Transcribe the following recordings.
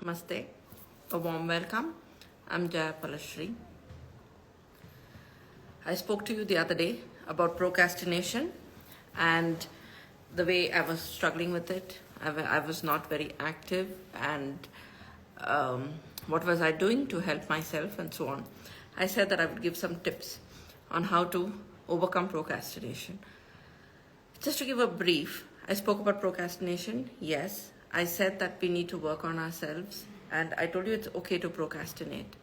Namaste, a warm welcome. I'm Jaya Palashri. I spoke to you the other day about procrastination and the way I was struggling with it. I was not very active, and what was I doing to help myself, and so on. I said that I would give some tips on how to overcome procrastination. Just to give a brief, I spoke about procrastination. Yes, I said that we need to work on ourselves, and I told you it's okay to procrastinate.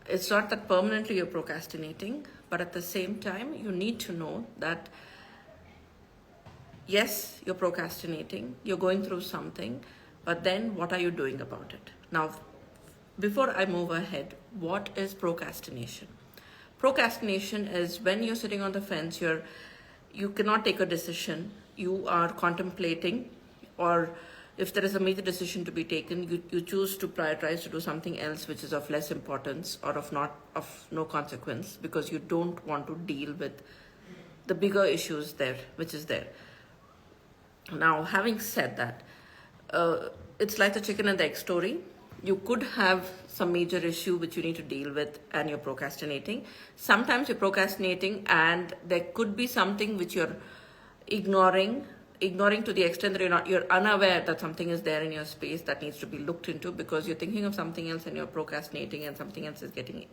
It's not that permanently you're procrastinating, but at the same time, you need to know that yes, you're procrastinating, you're going through something, but then what are you doing about it? Now, before I move ahead, what is procrastination? Procrastination is when you're sitting on the fence, you cannot take a decision, you are contemplating, or if there is a major decision to be taken, you choose to prioritize to do something else which is of less importance or of no consequence, because you don't want to deal with the bigger issues there, which is there. Now, having said that, it's like the chicken and the egg story. You could have some major issue which you need to deal with and you're procrastinating. Sometimes you're procrastinating and there could be something which you're ignoring to the extent that you're unaware that something is there in your space that needs to be looked into, because you're thinking of something else and you're procrastinating and something else is getting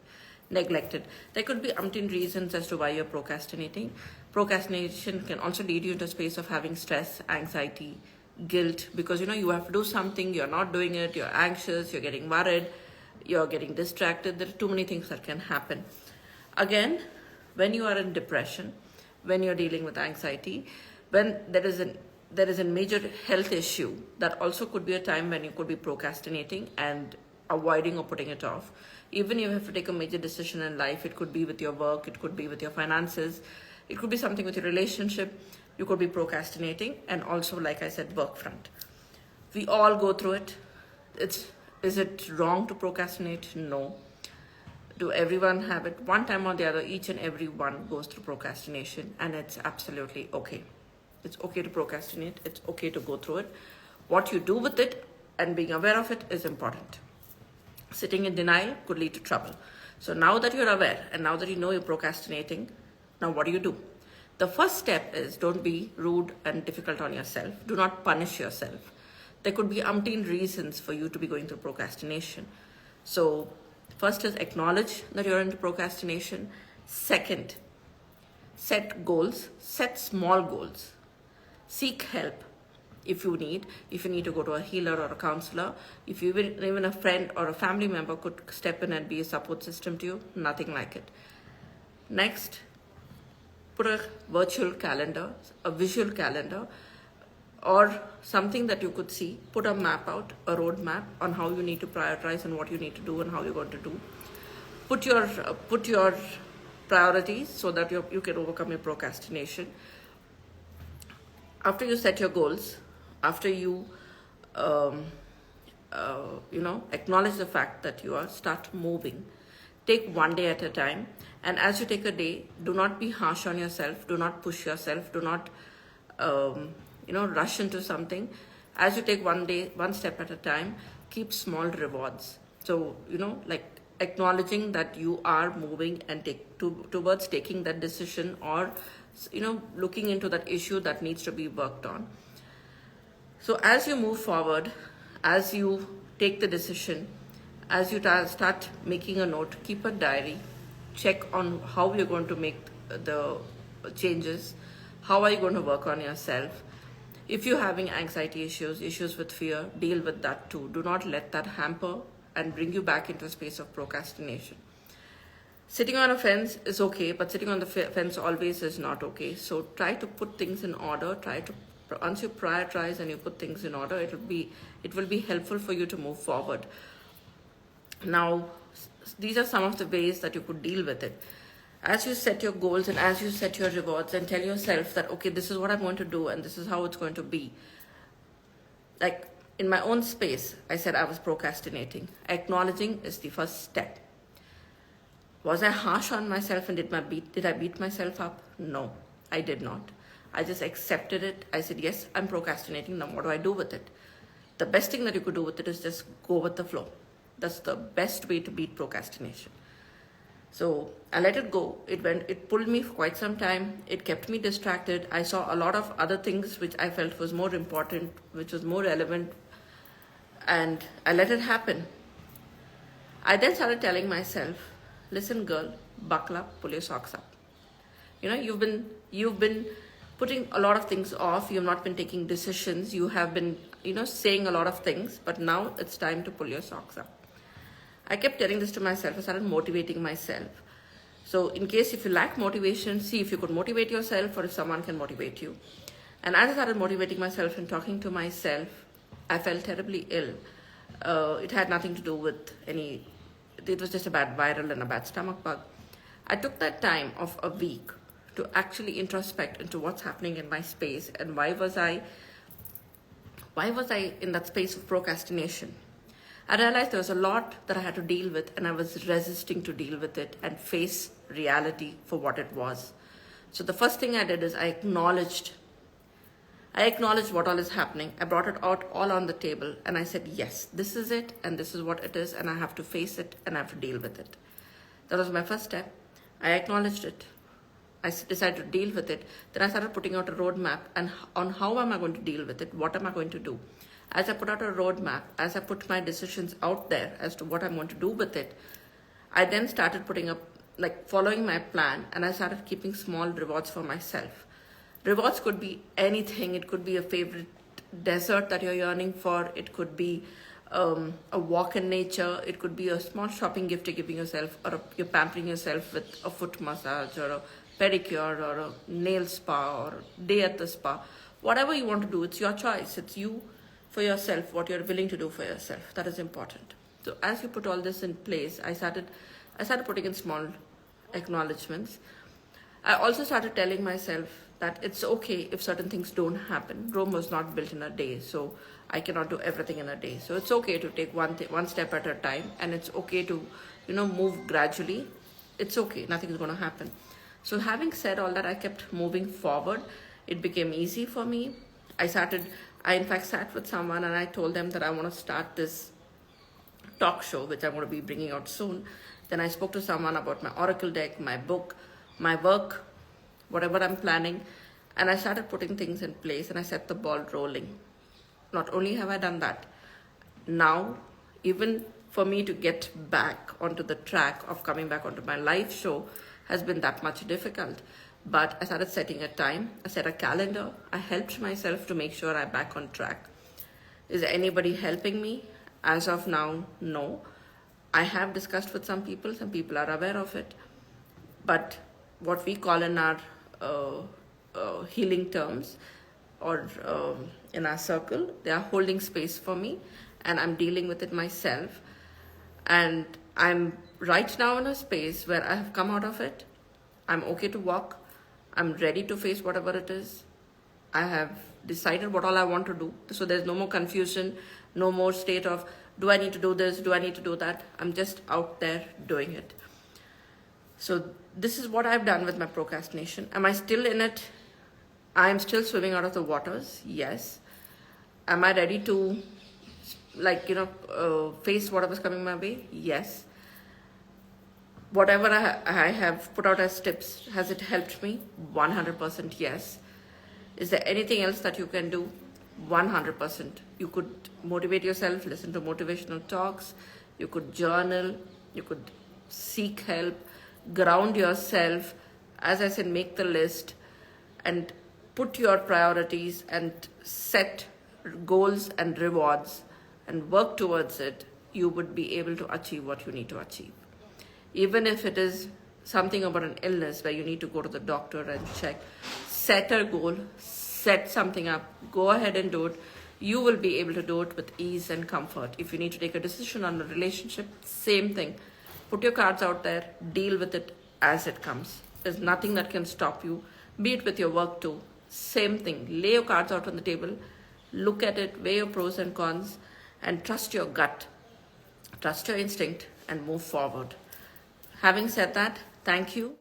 neglected. There could be umpteen reasons as to why you're procrastinating. Procrastination can also lead you into a space of having stress, anxiety, guilt, because you have to do something, you're not doing it, you're anxious, you're getting worried, you're getting distracted. There are too many things that can happen. Again, when you are in depression, when you're dealing with anxiety, when there is a major health issue, that also could be a time when you could be procrastinating and avoiding or putting it off. Even if you have to take a major decision in life, it could be with your work, it could be with your finances, it could be something with your relationship, you could be procrastinating. And also, like I said, work front. We all go through it. Is it wrong to procrastinate? No. Do everyone have it? One time or the other, each and every one goes through procrastination, and it's absolutely okay. It's okay to procrastinate. It's okay to go through it. What you do with it and being aware of it is important. Sitting in denial could lead to trouble. So now that you're aware and now that you know you're procrastinating, now what do? The first step is, don't be rude and difficult on yourself. Do not punish yourself. There could be umpteen reasons for you to be going through procrastination. So first is acknowledge that you're into procrastination. Second, set goals, set small goals. Seek help if you need to go to a healer or a counselor. If even a friend or a family member could step in and be a support system to you, nothing like it. Next, put a virtual calendar, a visual calendar, or something that you could see. Put a map out, a road map on how you need to prioritize and what you need to do and how you're going to do. Put your priorities so that you can overcome your procrastination. After you set your goals, after you acknowledge the fact that start moving. Take one day at a time, and as you take a day, do not be harsh on yourself, do not push yourself, do not rush into something. As you take one day, one step at a time, keep small rewards. So like acknowledging that you are moving and towards taking that decision, or looking into that issue that needs to be worked on. So as you move forward, as you take the decision, as you start making a note, keep a diary, check on how you're going to make the changes, how are you going to work on yourself. If you're having anxiety issues with fear, deal with that too. Do not let that hamper and bring you back into a space of procrastination. Sitting on a fence is okay, but sitting on the fence always is not okay. So try to put things in order. Once you prioritize and you put things in order, it will be helpful for you to move forward. Now, these are some of the ways that you could deal with it. As you set your goals and as you set your rewards and tell yourself that, okay, this is what I'm going to do and this is how it's going to be. Like in my own space, I said I was procrastinating. Acknowledging is the first step. Was I harsh on myself and did I beat myself up? No, I did not. I just accepted it. I said, yes, I'm procrastinating. Now what do I do with it? the best thing that you could do with it is just go with the flow. That's the best way to beat procrastination. So I let it go. It pulled me for quite some time. It kept me distracted. I saw a lot of other things which I felt was more important, which was more relevant, and I let it happen. I then started telling myself, listen girl, buckle up, pull your socks up. You've been putting a lot of things off. You've not been taking decisions. You have been, saying a lot of things, but now it's time to pull your socks up. I kept telling this to myself. I started motivating myself. So in case if you lack motivation, see if you could motivate yourself or if someone can motivate you. And as I started motivating myself and talking to myself, I felt terribly ill. It had nothing to do with it was just a bad viral and a bad stomach bug. I took that time of a week to actually introspect into what's happening in my space and why was I in that space of procrastination. I realized there was a lot that I had to deal with, and I was resisting to deal with it and face reality for what it was. So the first thing I did is I acknowledged what all is happening. I brought it out all on the table and I said, yes, this is it and this is what it is, and I have to face it and I have to deal with it. That was my first step. I acknowledged it. I decided to deal with it. Then I started putting out a roadmap on how am I going to deal with it? What am I going to do? As I put out a roadmap, as I put my decisions out there as to what I'm going to do with it, I then started following my plan, and I started keeping small rewards for myself. Rewards could be anything. It could be a favorite dessert that you're yearning for. It could be a walk in nature. It could be a small shopping gift you're giving yourself, or you're pampering yourself with a foot massage or a pedicure or a nail spa or a day at the spa. Whatever you want to do, it's your choice. It's you for yourself, what you're willing to do for yourself. That is important. So as you put all this in place, I started putting in small acknowledgements. I also started telling myself that it's okay if certain things don't happen. Rome was not built in a day, so I cannot do everything in a day. So it's okay to take one step at a time, and it's okay to, move gradually. It's okay, nothing is going to happen. So having said all that, I kept moving forward. It became easy for me. I in fact sat with someone and I told them that I want to start this talk show, which I'm going to be bringing out soon. Then I spoke to someone about my Oracle deck, my book, my work, whatever I'm planning. And I started putting things in place and I set the ball rolling. Not only have I done that, now even for me to get back onto the track of coming back onto my live show has been that much difficult. But I started setting a time, I set a calendar, I helped myself to make sure I'm back on track. Is there anybody helping me? As of now, no. I have discussed with some people are aware of it. But what we call in our healing terms or in our circle, they are holding space for me and I'm dealing with it myself. And I'm right now in a space where I have come out of it. I'm okay to walk. I'm ready to face whatever it is. I have decided what all I want to do. So there's no more confusion, no more state of, do I need to do this? Do I need to do that? I'm just out there doing it. So this is what I've done with my procrastination. Am I still in it? I am still swimming out of the waters. Yes. Am I ready to face whatever's coming my way? Yes. Whatever I have put out as tips, has it helped me? 100% yes. Is there anything else that you can do? 100%. You could motivate yourself, listen to motivational talks, you could journal, you could seek help, ground yourself. As I said, make the list and put your priorities and set goals and rewards and work towards it. You would be able to achieve what you need to achieve. Even if it is something about an illness where you need to go to the doctor and check, set a goal, set something up, go ahead and do it. You will be able to do it with ease and comfort. If you need to take a decision on a relationship, same thing. Put your cards out there, deal with it as it comes. There's nothing that can stop you. Be it with your work too. Same thing. Lay your cards out on the table, look at it, weigh your pros and cons, and trust your gut, trust your instinct, and move forward. Having said that, thank you.